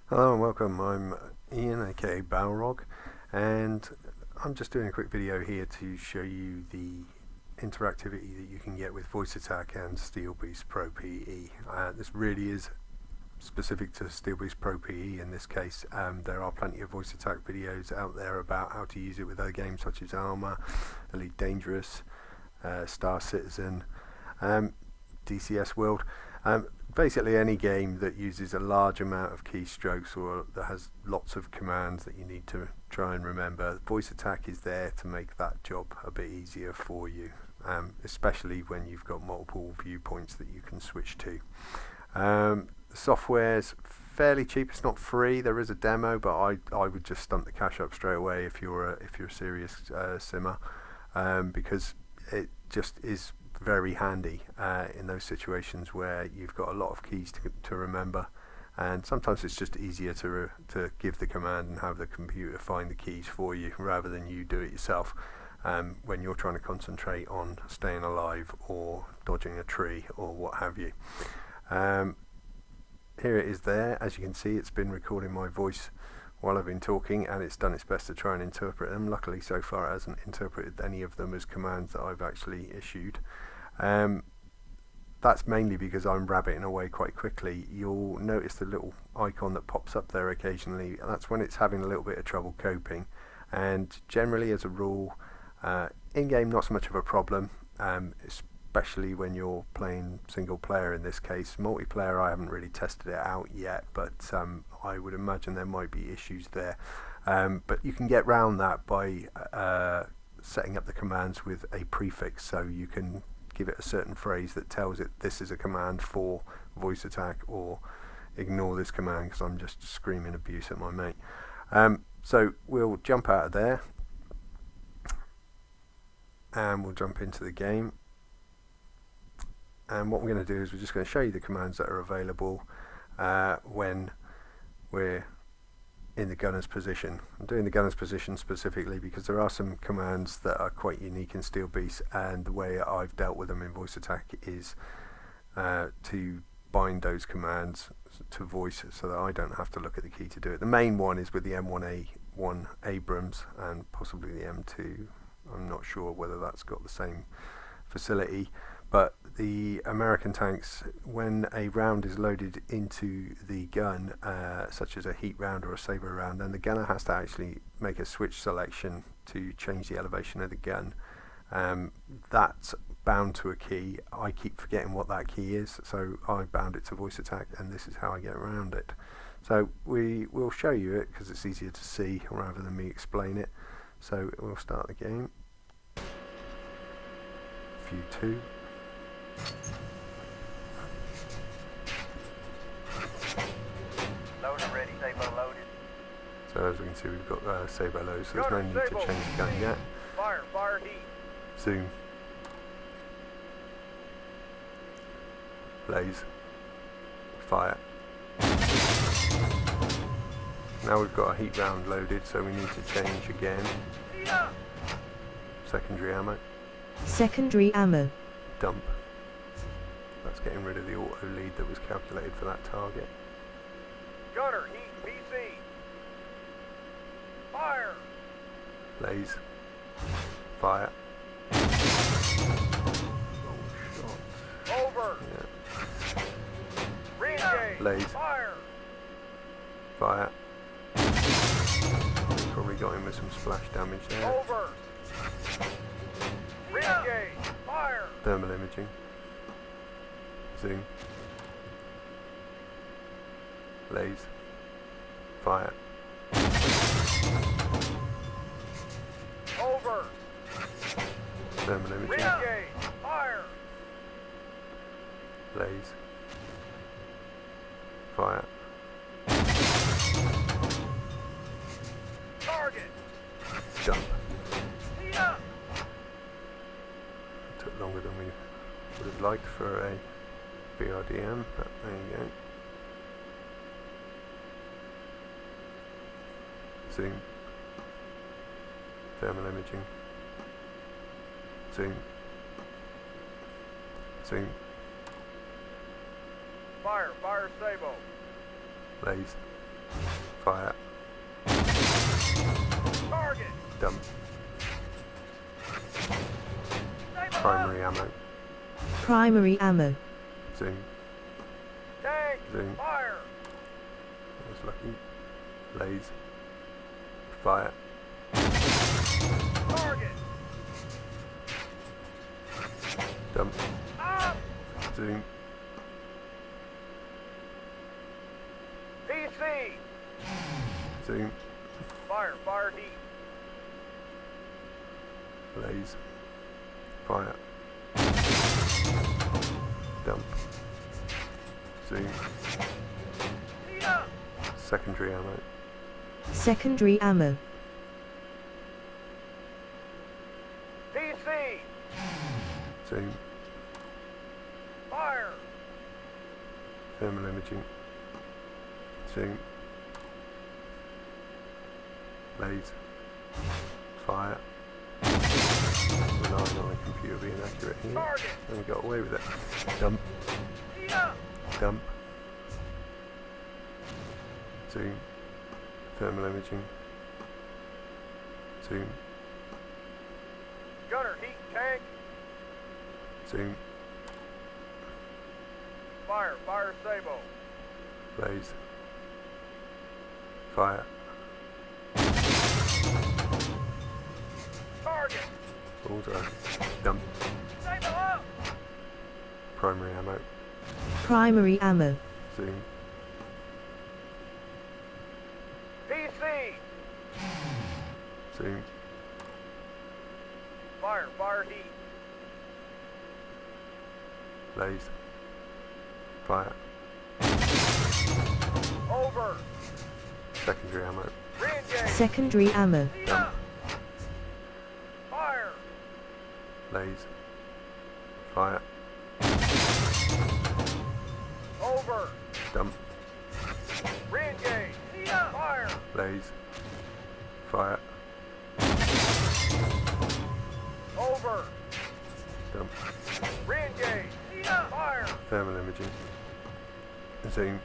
Hello and welcome, I'm Ian aka Balrog, and I'm just doing a quick video here to show you the interactivity that you can get with Voice Attack and Steel Beast Pro PE. This really is specific to Steel Beast Pro PE in this case. There are plenty of Voice Attack videos out there about how to use it with other games such as Armour, Elite Dangerous, Star Citizen, DCS World. Basically any game that uses a large amount of keystrokes or that has lots of commands that you need to try and remember, Voice Attack is there to make that job a bit easier for you, especially when you've got multiple viewpoints that you can switch to. The software's fairly cheap, it's not free, there is a demo, but I would just stump the cash up straight away if you're a serious simmer, because it just is very handy in those situations where you've got a lot of keys to remember, and sometimes it's just easier to give the command and have the computer find the keys for you rather than you do it yourself when you're trying to concentrate on staying alive or dodging a tree or what have you. Here it is there. As you can see, it's been recording my voice while I've been talking, and it's done its best to try and interpret them. Luckily so far it hasn't interpreted any of them as commands that I've actually issued. That's mainly because I'm rabbiting away quite quickly. You'll notice the little icon that pops up there occasionally, and that's when it's having a little bit of trouble coping. And generally, as a rule, in-game not so much of a problem, especially when you're playing single player in this case. Multiplayer I haven't really tested it out yet, but I would imagine there might be issues there. But you can get around that by setting up the commands with a prefix, so you can give it a certain phrase that tells it this is a command for Voice Attack, or ignore this command because I'm just screaming abuse at my mate. So we'll jump out of there and we'll jump into the game, and what we're going to do is we're just going to show you the commands that are available when we're in the gunner's position. I'm doing the gunner's position specifically because there are some commands that are quite unique in Steel Beast, and the way I've dealt with them in Voice Attack is to bind those commands to voice so that I don't have to look at the key to do it. The main one is with the M1A1 Abrams and possibly the M2. I'm not sure whether that's got the same facility, but the American tanks, when a round is loaded into the gun, such as a heat round or a saber round, then the gunner has to actually make a switch selection to change the elevation of the gun. That's bound to a key. I keep forgetting what that key is, so I bound it to Voice Attack, and this is how I get around it. So we will show you it because it's easier to see rather than me explain it. So we'll start the game. View 2. Loader ready, Sabo loaded. So as we can see, we've got Sabo low, so there's no need to change the gun yet. Fire, heat. Zoom. Blaze. Fire. Now we've got a heat round loaded, so we need to change again. Secondary ammo. Secondary ammo. Dump. That's getting rid of the auto lead that was calculated for that target. Gunner, heat, PC. Fire. Blaze. Fire. Oh, shot. Over. Yeah. Re-engage. Blaze. Fire. Fire. Probably got him with some splash damage there. Over. Re-engage. Fire. Thermal imaging. Zoom. Blaze. Fire. Over. Thermal imaging. Re-engage. Fire. Blaze. Fire. Target. Jump. Heat up. Took longer than we would have liked for a BRDM, but there you go. Zoom. Thermal imaging. Zoom. Zoom. Fire, Sabo. Blaze. fire, Target. dump, Stay below. primary ammo, Primary ammo. zoom, Tank. zoom, Fire. that's lucky, blaze, fire, Target. dump, Up. zoom, PC. zoom, Fire. Fire heat. blaze, fire, dump, zoom, Heat up. secondary ammo, Secondary ammo. PC. zoom, Fire. thermal imaging, zoom, blaze, fire, relying on the computer being accurate here, Target. and we got away with it, dump, Heat up. dump, zoom, thermal imaging, zoom, Gunner heat tank. zoom, Fire. Fire Sabo. blaze, fire, Target. bullseye, dump, Stay below. primary ammo, Primary ammo. zoom, PC. zoom, Fire. Fire heat. blaze, fire, Over. secondary ammo, Re-engage. Secondary ammo. Heat dump, up. Fire. blaze, fire, Over. dump, Re-engage. Heat up. Fire. blaze, fire, Over. dump, Re-engage. Heat up. Fire. thermal imaging, zoom,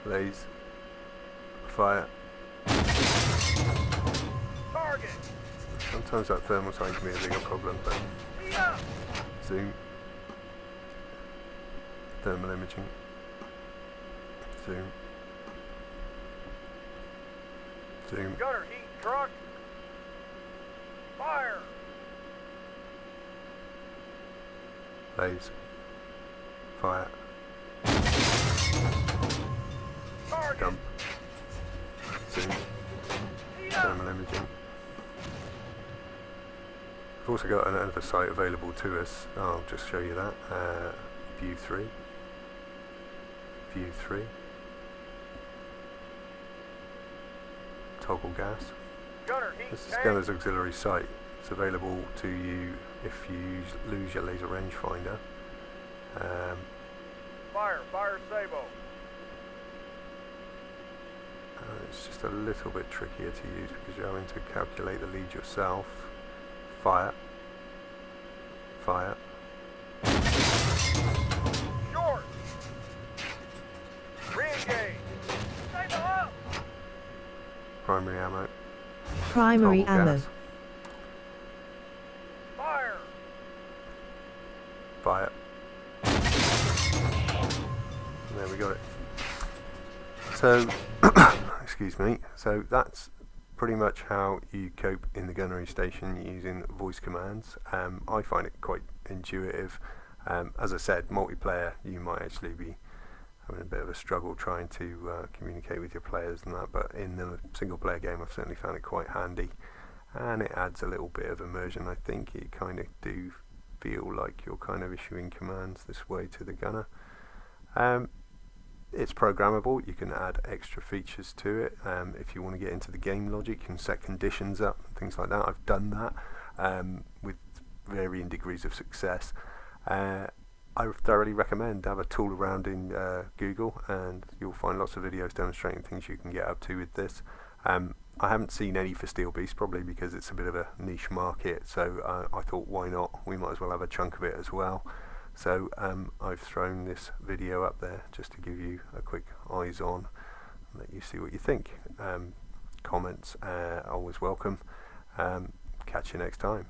blaze, fire. Target. Sometimes that thermal sight can be a bigger problem, but Heat up. zoom, thermal imaging, zoom, zoom, Gunner heat truck. Fire. blaze, fire, Target. dump, zoom, Heat up. thermal imaging. We've also got another site available to us. I'll just show you that. View 3. View 3. Toggle gas. Gunner heat This is tank. Gunner's auxiliary site. It's available to you if you lose your laser rangefinder. Fire. Fire Sabo. It's just a little bit trickier to use because you're having to calculate the lead yourself. Fire. Fire. Short. Re-engage. Stay below. Primary ammo. Primary Toggle ammo. gas. Fire. Fire. And there we got it. So, excuse me. So that's pretty much how you cope in the gunnery station using voice commands. I find it quite intuitive. As I said, multiplayer, you might actually be having a bit of a struggle trying to communicate with your players and that, but in the single player game I've certainly found it quite handy, and it adds a little bit of immersion. I think you kind of do feel like you're kind of issuing commands this way to the gunner. It's programmable. You can add extra features to it. If you want to get into the game logic, you can set conditions up and things like that. I've done that with varying degrees of success. I thoroughly recommend have a tool around in Google, and you'll find lots of videos demonstrating things you can get up to with this. I haven't seen any for Steel Beast, probably because it's a bit of a niche market, so I thought, why not? We might as well have a chunk of it as well. So I've thrown this video up there just to give you a quick eyes on, let you see what you think. Comments are always welcome. Catch you next time.